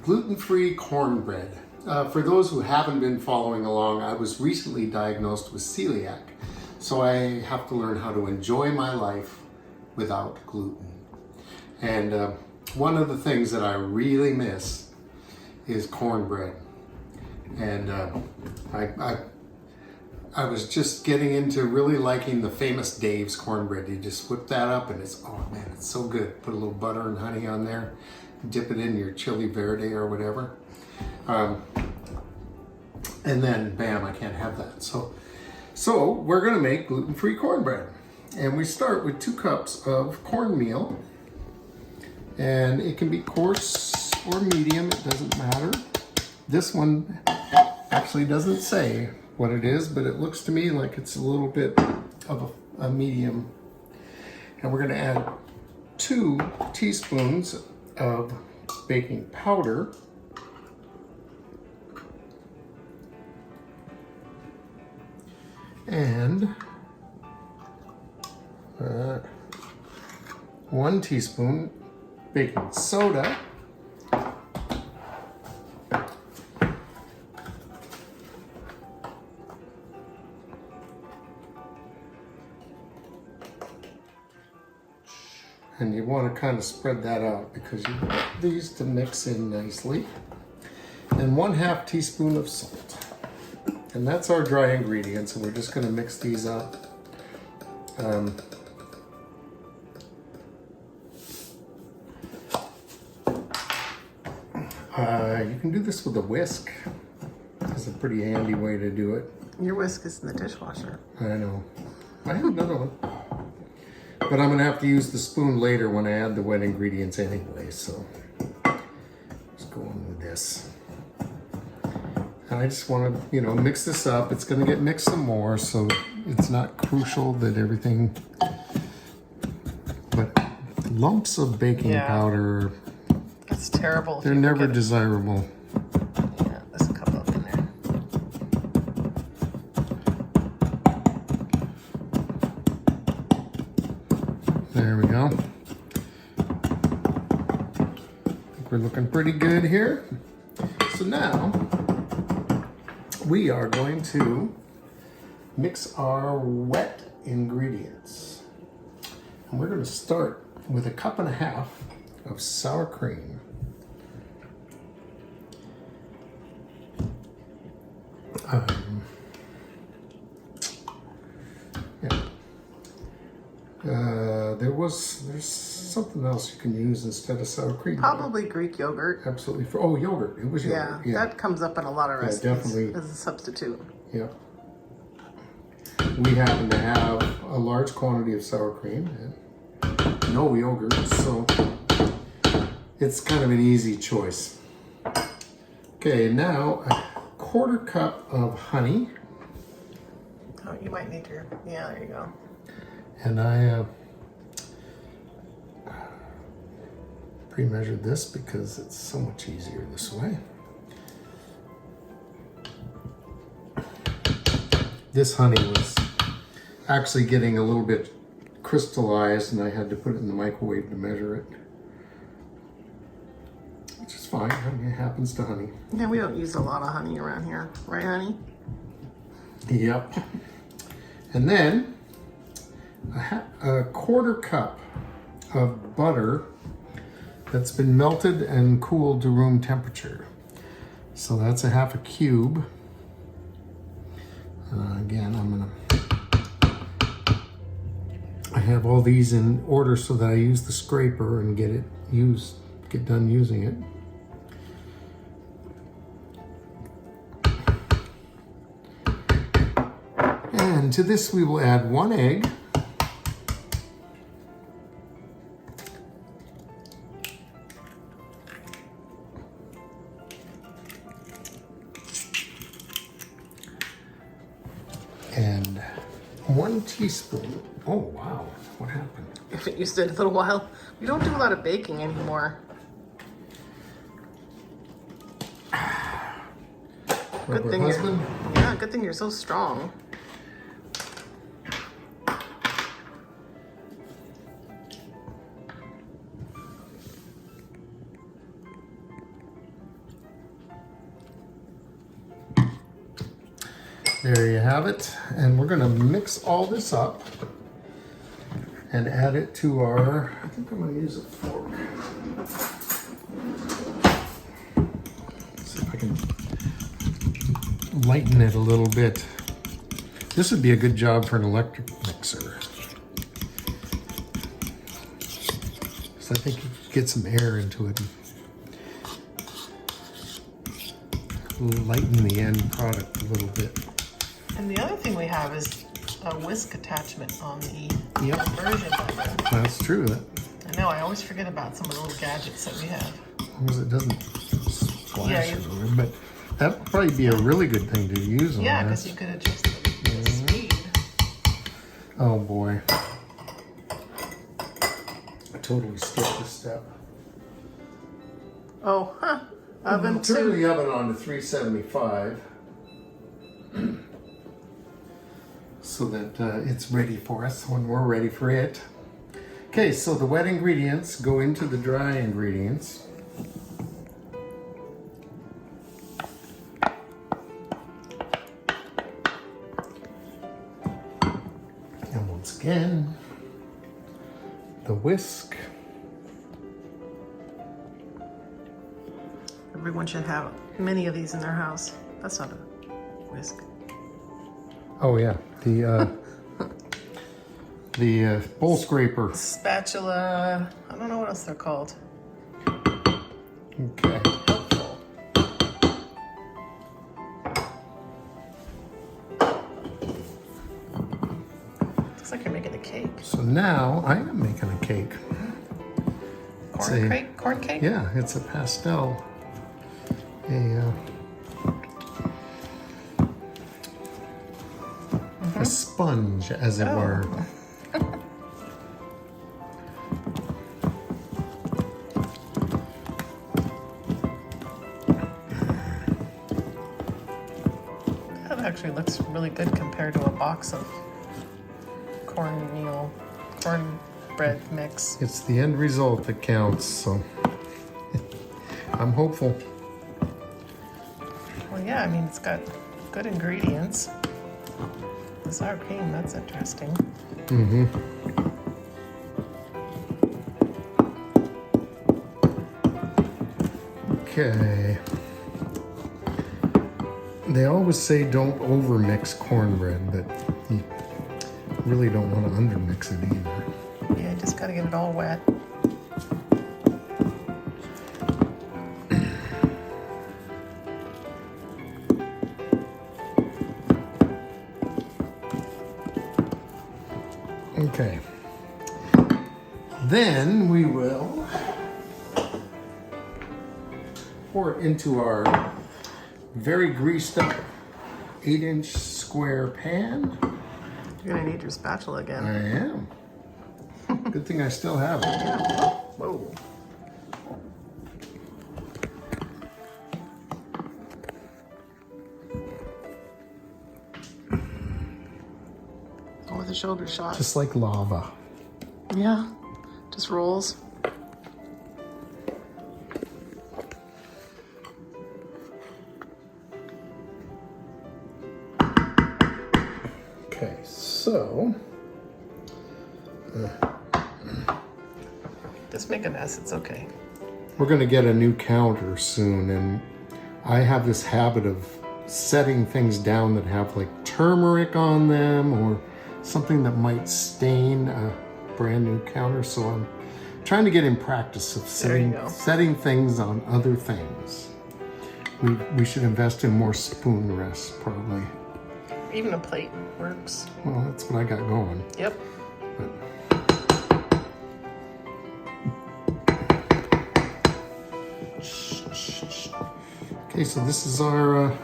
gluten-free cornbread. For those who haven't been following along, I was recently diagnosed with celiac, so I have to learn how to enjoy my life without gluten. And one of the things that I really miss is cornbread. And I was just getting into really liking the famous Dave's cornbread. You just whip that up and it's, oh man, it's so good. Put a little butter and honey on there, dip it in your chili verde or whatever. And then bam, I can't have that. So we're gonna make gluten-free cornbread. And we start with 2 cups of cornmeal. And it can be coarse or medium, it doesn't matter. This one actually doesn't say what it is, but it looks to me like it's a little bit of a medium. And we're gonna add 2 teaspoons of baking powder. And 1 teaspoon baking soda. And you want to kind of spread that out because you want these to mix in nicely. And 1/2 teaspoon of salt. And that's our dry ingredients, and we're just going to mix these up. You can do this with a whisk. It's a pretty handy way to do it. Your whisk is in the dishwasher. I know. I have another one. But I'm going to have to use the spoon later when I add the wet ingredients anyway, so let's go on with this. And I just want to, mix this up. It's going to get mixed some more, so it's not crucial that everything, but lumps of baking powder, it's terrible. They're never desirable. Yeah, there's a couple of in there. There we go. I think we're looking pretty good here. So now we are going to mix our wet ingredients. And we're going to start with 1.5 cups of sour cream. There's something else you can use instead of sour cream. Probably Greek yogurt. Absolutely. Yogurt. It was yogurt. Yeah, that comes up in a lot of recipes definitely. As a substitute. Yeah. We happen to have a large quantity of sour cream and no yogurt, so it's kind of an easy choice. Okay, now 1/4 cup of honey. Oh, you might need your, there you go. And I pre-measured this because it's so much easier this way. This honey was actually getting a little bit crystallized and I had to put it in the microwave to measure it. Which is fine, I mean, it happens to honey. Yeah, we don't use a lot of honey around here, right honey? Yep. And then 1/4 cup of butter that's been melted and cooled to room temperature. So that's 1/2 cube. Again, I have all these in order so that I use the scraper and get done using it. And to this we will add 1 egg. And 1 teaspoon. Oh wow, what happened? You said a little while. We don't do a lot of baking anymore. Good thing good thing you're so strong. There you have it. And we're gonna mix all this up and add it to our, I think I'm gonna use a fork. See if I can lighten it a little bit. This would be a good job for an electric mixer. So I think you could get some air into it and lighten the end product a little bit. And the other thing we have is a whisk attachment on the version blender. That's true. I know, I always forget about some of the little gadgets that we have. As long as it doesn't splash everywhere. But that would probably be a really good thing to use on Yeah, this. because you could adjust the speed. Oh boy. I totally skipped a step. Oh, huh. Oven Turn to... the oven on to 375 so that it's ready for us when we're ready for it. Okay, so the wet ingredients go into the dry ingredients. And once again, the whisk. Everyone should have many of these in their house. That's not a whisk. Oh yeah, the bowl scraper. Spatula. I don't know what else they're called. Okay. Helpful. Looks like you're making a cake. So now I am making a cake. Corn cake? Yeah, it's a pastel. A sponge, as it were. That actually looks really good compared to a box of cornmeal, cornbread mix. It's the end result that counts, so I'm hopeful. Well, yeah, I mean, it's got good ingredients. The sour cream, that's interesting. Mm-hmm. Okay. They always say don't overmix cornbread, but you really don't want to undermix it either. Yeah, just gotta get it all wet. Okay. Then we will pour it into our very greased up 8-inch square pan. You're gonna need your spatula again. I am. Good thing I still have it. Whoa. Oh, with a shoulder shot. Just like lava. Yeah, just rolls. Okay, so Just make a mess, it's okay. we're gonna get a new counter soon, and I have this habit of setting things down that have like turmeric on them or something that might stain a brand new counter. So I'm trying to get in practice of setting things on other things. We should invest in more spoon rests probably. Even a plate works. Well, that's what I got going. Yep. Okay, so this is our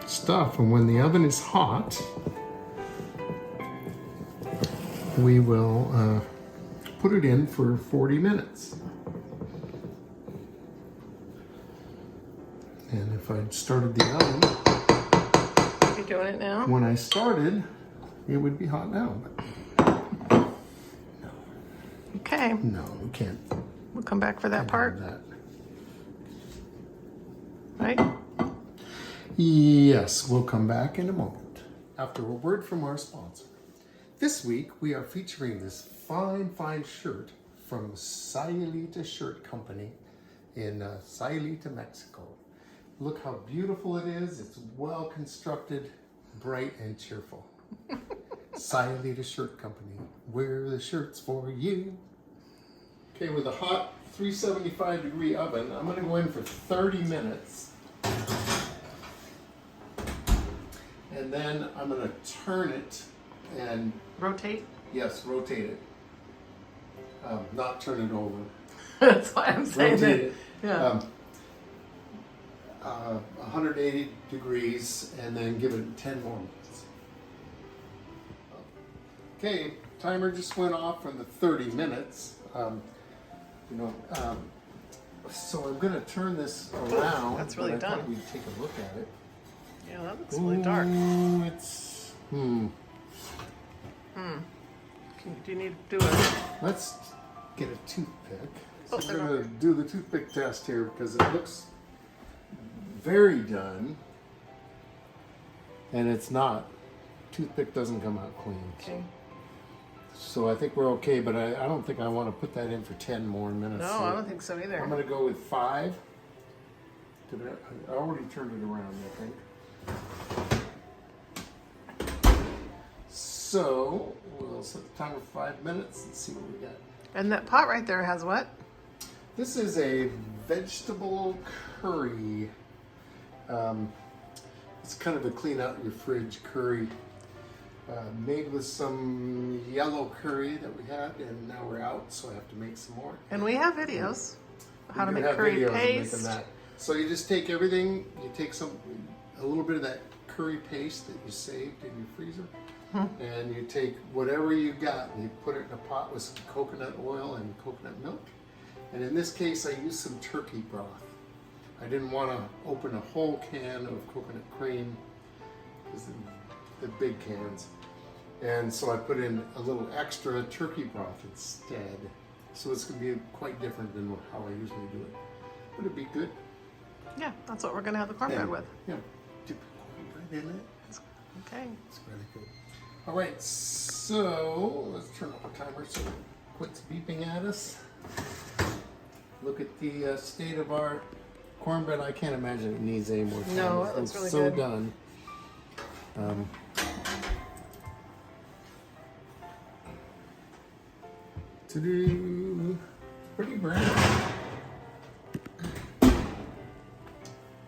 stuff, and when the oven is hot, we will put it in for 40 minutes. And if I'd started the oven You doing it now? when I started, it would be hot now. But Okay. no, we can't. We'll come back for that have part, that. right? Yes, we'll come back in a moment. after a word from our sponsor. This week, we are featuring this fine shirt from Celiac Shirt Company in Celiac, Mexico. Look how beautiful it is. It's well constructed, bright and cheerful. Celiac Shirt Company. Wear the shirts for you. Okay, with a hot 375 degree oven, I'm going to go in for 30 minutes. And then I'm going to turn it and... Rotate? Yes, rotate it. Not turn it over. That's why I'm saying Rotate that. it. Yeah. 180 degrees and then give it 10 more minutes. Okay, timer just went off from the 30 minutes. So I'm going to turn this around. That's really but I done. thought we'd take a look at it. Yeah, that looks really dark. It's Do you need to do it? Let's get a toothpick. Oh, So we're going to do the toothpick test here because it looks very done, and it's not. Toothpick doesn't come out clean. Okay. So I think we're okay, but I don't think I want to put that in for 10 more minutes. No, So I don't think so either. I'm going to go with 5. I already turned it around, I think. So we'll set the timer for 5 minutes and see what we got. And that pot right there has what? This is a vegetable curry. It's kind of a clean out your fridge curry. Made with some yellow curry that we had, and now we're out, so I have to make some more. And we have videos how to We make have curry videos of paste. making that. So you just take everything, you take a little bit of that curry paste that you saved in your freezer, and you take whatever you got and you put it in a pot with some coconut oil and coconut milk. And in this case, I used some turkey broth. I didn't want to open a whole can of coconut cream, because the big cans. And so I put in a little extra turkey broth instead. So it's going to be quite different than how I usually do it. But it'd be good. Yeah, that's what we're going to have the cornbread with. Yeah, dip cornbread in it. Okay. It's really good. All right, so let's turn off the timer so it quits beeping at us. Look at the state of our cornbread. I can't imagine it needs any more time. No, it looks really so good. done. To do pretty brown.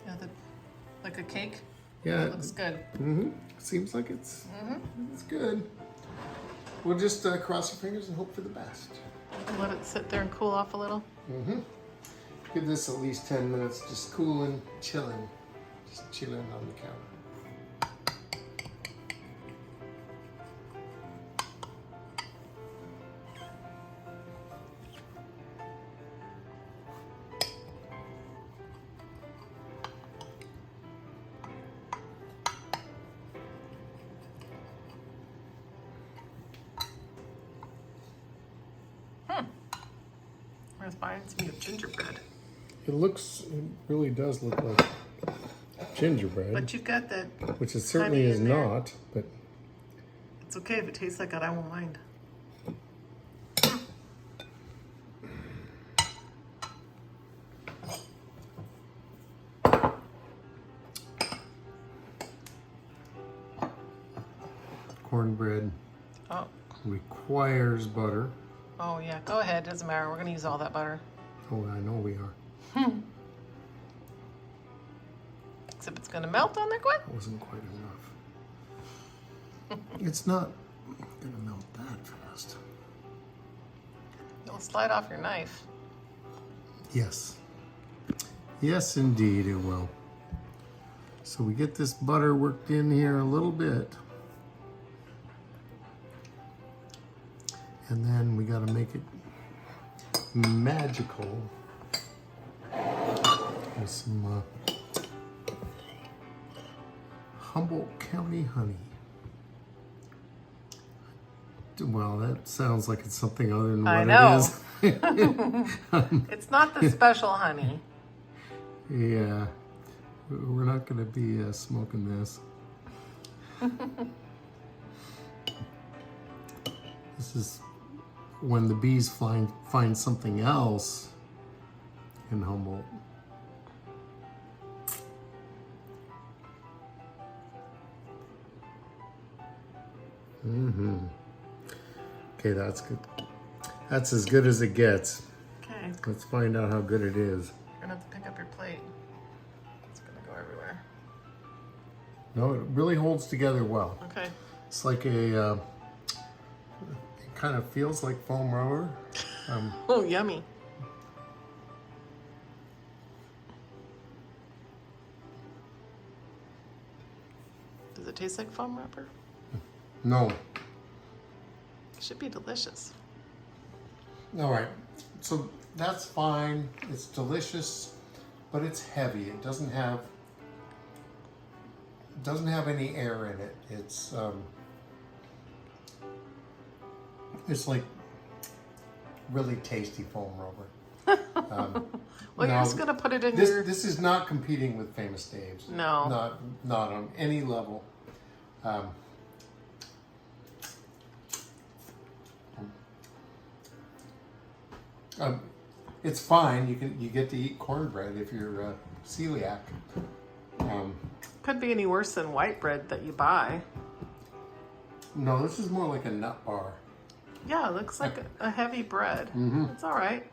Yeah, like a cake. Yeah, It looks good. Seems like it's good. We'll just cross our fingers and hope for the best. Let it sit there and cool off a little. Give this at least 10 minutes, just cooling, chilling. Just chilling on the counter. Reminds me of gingerbread. It really does look like gingerbread, But you've got that. which it certainly honey is in there. not, but It's okay if it tastes like that. I won't mind. cornbread Oh. requires butter. Oh yeah. Go ahead. Doesn't matter. We're gonna use all that butter. Oh, I know we are. Except it's gonna melt on there quick. That wasn't quite enough. It's not gonna melt that fast. It'll slide off your knife. Yes. Yes, indeed it will. So we get this butter worked in here a little bit. And then we got to make it magical with some Humboldt County honey. Well, that sounds like it's something other than what I know. it is. It's not the special honey. Yeah, we're not going to be smoking this. This is when the bees find something else in Humboldt. Okay, that's good. That's as good as it gets. Okay. Let's find out how good it is. You're gonna have to pick up your plate. It's gonna go everywhere. No, it really holds together well. Okay. It's like a, it kind of feels like foam rubber. Oh, yummy. Does it taste like foam rubber? No. It should be delicious. All right, so that's fine. It's delicious, but it's heavy. It doesn't have any air in it. It's like really tasty foam rubber. Well, you're now, just gonna put it in this your. this is not competing with Famous Dave's. No. Not on any level. It's fine. You get to eat cornbread if you're celiac. Could be any worse than white bread that you buy. No, this is more like a nut bar. Yeah, it looks like a heavy bread. It's all right.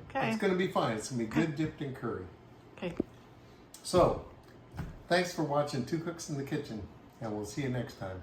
Okay. It's going to be fine. It's going to be good dipped in curry. Okay. So, thanks for watching Two Cooks in the Kitchen, and we'll see you next time.